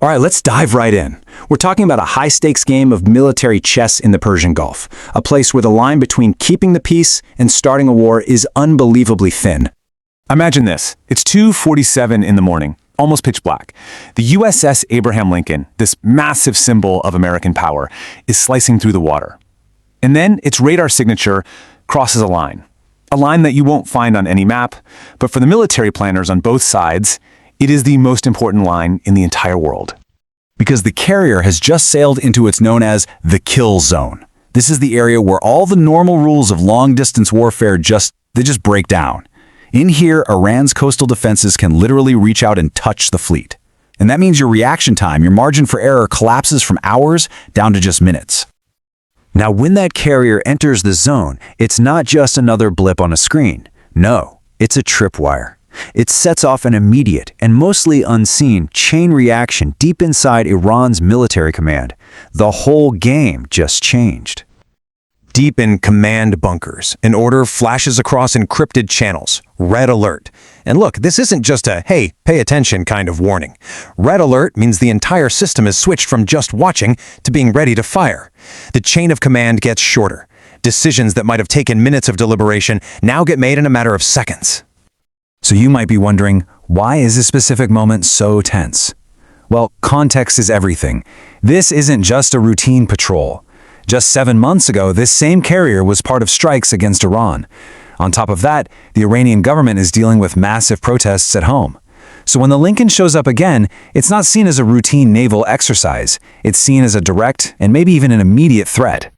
All right, let's dive right in. We're talking about a high-stakes game of military chess in the Persian Gulf, a place where the line between keeping the peace and starting a war is unbelievably thin. Imagine this. It's 2:47 in the morning, almost pitch black. The USS Abraham Lincoln, this massive symbol of American power, is slicing through the water. And then its radar signature crosses a line that you won't find on any map, but for the military planners on both sides, it is the most important line in the entire world. Because the carrier has just sailed into what's known as the kill zone. This is the area where all the normal rules of long-distance warfare just break down. In here, Iran's coastal defenses can literally reach out and touch the fleet. And that means your reaction time, your margin for error, collapses from hours down to just minutes. Now, when that carrier enters the zone, it's not just another blip on a screen. No, it's a tripwire. It sets off an immediate and mostly unseen chain reaction deep inside Iran's military command. The whole game just changed. Deep in command bunkers, an order flashes across encrypted channels. Red alert. And look, this isn't just a, hey, pay attention kind of warning. Red alert means the entire system is switched from just watching to being ready to fire. The chain of command gets shorter. Decisions that might have taken minutes of deliberation now get made in a matter of seconds. So you might be wondering, why is this specific moment so tense? Well, context is everything. This isn't just a routine patrol. Just 7 months ago, this same carrier was part of strikes against Iran. On top of that, the Iranian government is dealing with massive protests at home. So when the Lincoln shows up again, it's not seen as a routine naval exercise. It's seen as a direct and maybe even an immediate threat.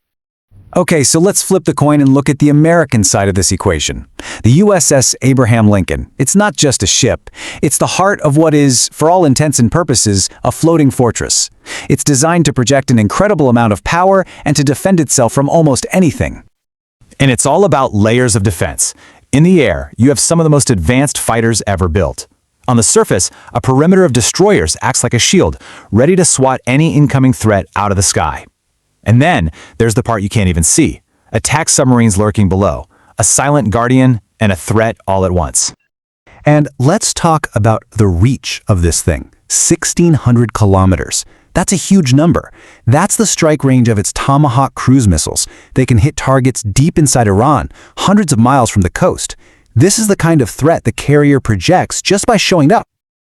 Okay, so let's flip the coin and look at the American side of this equation. The USS Abraham Lincoln. It's not just a ship. It's the heart of what is, for all intents and purposes, a floating fortress. It's designed to project an incredible amount of power and to defend itself from almost anything. And it's all about layers of defense. In the air, you have some of the most advanced fighters ever built. On the surface, a perimeter of destroyers acts like a shield, ready to swat any incoming threat out of the sky. And then, there's the part you can't even see. Attack submarines lurking below, a silent guardian, and a threat all at once. And let's talk about the reach of this thing. 1,600 kilometers. That's a huge number. That's the strike range of its Tomahawk cruise missiles. They can hit targets deep inside Iran, hundreds of miles from the coast. This is the kind of threat the carrier projects just by showing up.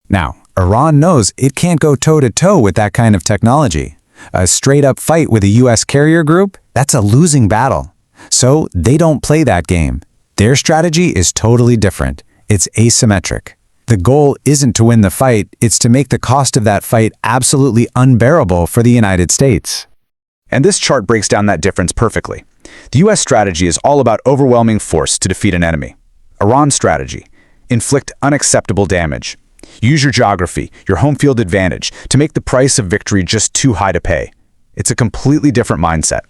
Now, Iran knows it can't go toe-to-toe with that kind of technology. A straight-up fight with a U.S. carrier group, that's a losing battle. So they don't play that game. Their strategy is totally different. It's asymmetric. The goal isn't to win the fight, it's to make the cost of that fight absolutely unbearable for the United States. And this chart breaks down that difference perfectly. The U.S. strategy is all about overwhelming force to defeat an enemy. Iran's strategy: inflict unacceptable damage. Use your geography, your home field advantage, to make the price of victory just too high to pay. It's a completely different mindset.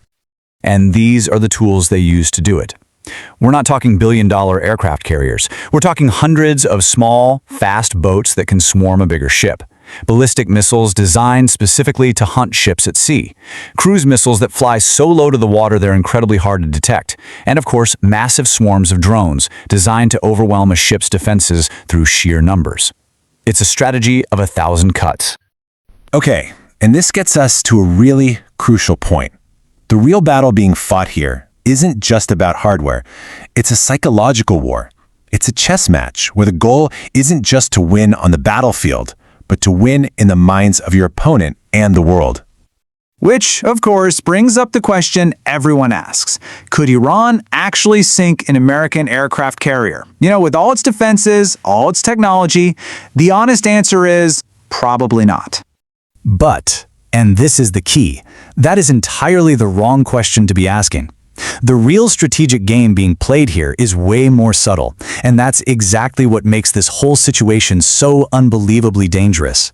And these are the tools they use to do it. We're not talking billion-dollar aircraft carriers. We're talking hundreds of small, fast boats that can swarm a bigger ship. Ballistic missiles designed specifically to hunt ships at sea. Cruise missiles that fly so low to the water they're incredibly hard to detect. And of course, massive swarms of drones designed to overwhelm a ship's defenses through sheer numbers. It's a strategy of 1,000 cuts. Okay, and this gets us to a really crucial point. The real battle being fought here isn't just about hardware. It's a psychological war. It's a chess match where the goal isn't just to win on the battlefield, but to win in the minds of your opponent and the world. Which, of course, brings up the question everyone asks. Could Iran actually sink an American aircraft carrier? You know, with all its defenses, all its technology, the honest answer is probably not. But, and this is the key, that is entirely the wrong question to be asking. The real strategic game being played here is way more subtle, and that's exactly what makes this whole situation so unbelievably dangerous.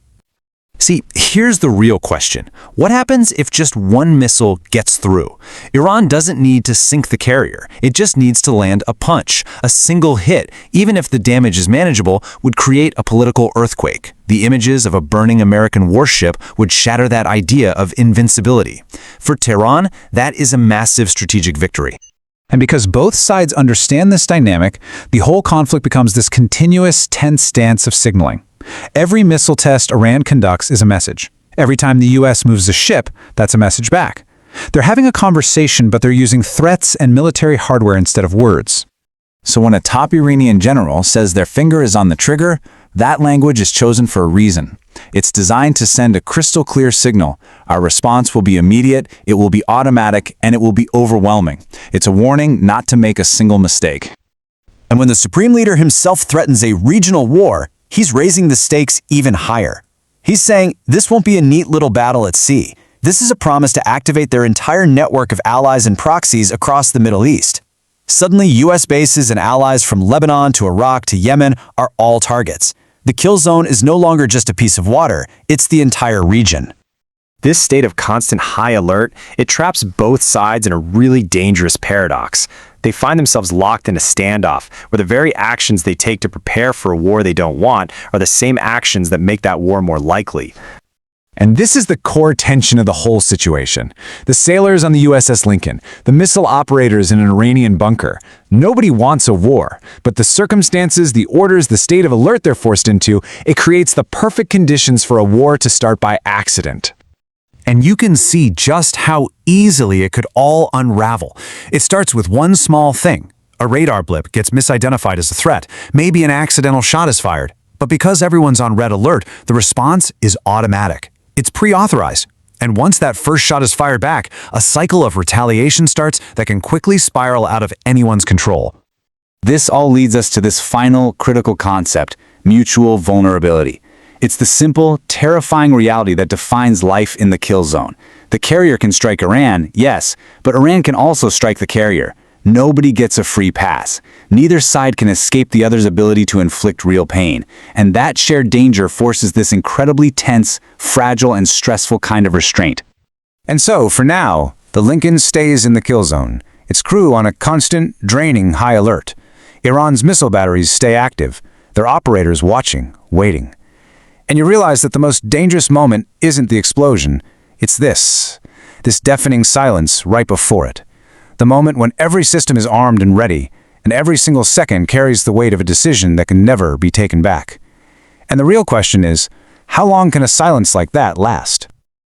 See, here's the real question. What happens if just one missile gets through? Iran doesn't need to sink the carrier. It just needs to land a punch. A single hit, even if the damage is manageable, would create a political earthquake. The images of a burning American warship would shatter that idea of invincibility. For Tehran, that is a massive strategic victory. And because both sides understand this dynamic, the whole conflict becomes this continuous, tense dance of signaling. Every missile test Iran conducts is a message. Every time the US moves a ship, that's a message back. They're having a conversation, but they're using threats and military hardware instead of words. So when a top Iranian general says their finger is on the trigger, that language is chosen for a reason. It's designed to send a crystal clear signal. Our response will be immediate, it will be automatic, and it will be overwhelming. It's a warning not to make a single mistake. And when the Supreme Leader himself threatens a regional war, he's raising the stakes even higher. He's saying this won't be a neat little battle at sea. This is a promise to activate their entire network of allies and proxies across the Middle East. Suddenly, U.S. bases and allies from Lebanon to Iraq to Yemen are all targets. The kill zone is no longer just a piece of water, it's the entire region. This state of constant high alert, it traps both sides in a really dangerous paradox. They find themselves locked in a standoff, where the very actions they take to prepare for a war they don't want are the same actions that make that war more likely. And this is the core tension of the whole situation. The sailors on the USS Lincoln, the missile operators in an Iranian bunker. Nobody wants a war, but the circumstances, the orders, the state of alert they're forced into, it creates the perfect conditions for a war to start by accident. And you can see just how easily it could all unravel. It starts with one small thing. A radar blip gets misidentified as a threat. Maybe an accidental shot is fired. But because everyone's on red alert, the response is automatic. It's pre-authorized. And once that first shot is fired back, a cycle of retaliation starts that can quickly spiral out of anyone's control. This all leads us to this final critical concept, mutual vulnerability. It's the simple, terrifying reality that defines life in the kill zone. The carrier can strike Iran, yes, but Iran can also strike the carrier. Nobody gets a free pass. Neither side can escape the other's ability to inflict real pain. And that shared danger forces this incredibly tense, fragile, and stressful kind of restraint. And so, for now, the Lincoln stays in the kill zone, its crew on a constant, draining high alert. Iran's missile batteries stay active, their operators watching, waiting. And you realize that the most dangerous moment isn't the explosion, it's this deafening silence right before it. The moment when every system is armed and ready, and every single second carries the weight of a decision that can never be taken back. And the real question is, how long can a silence like that last?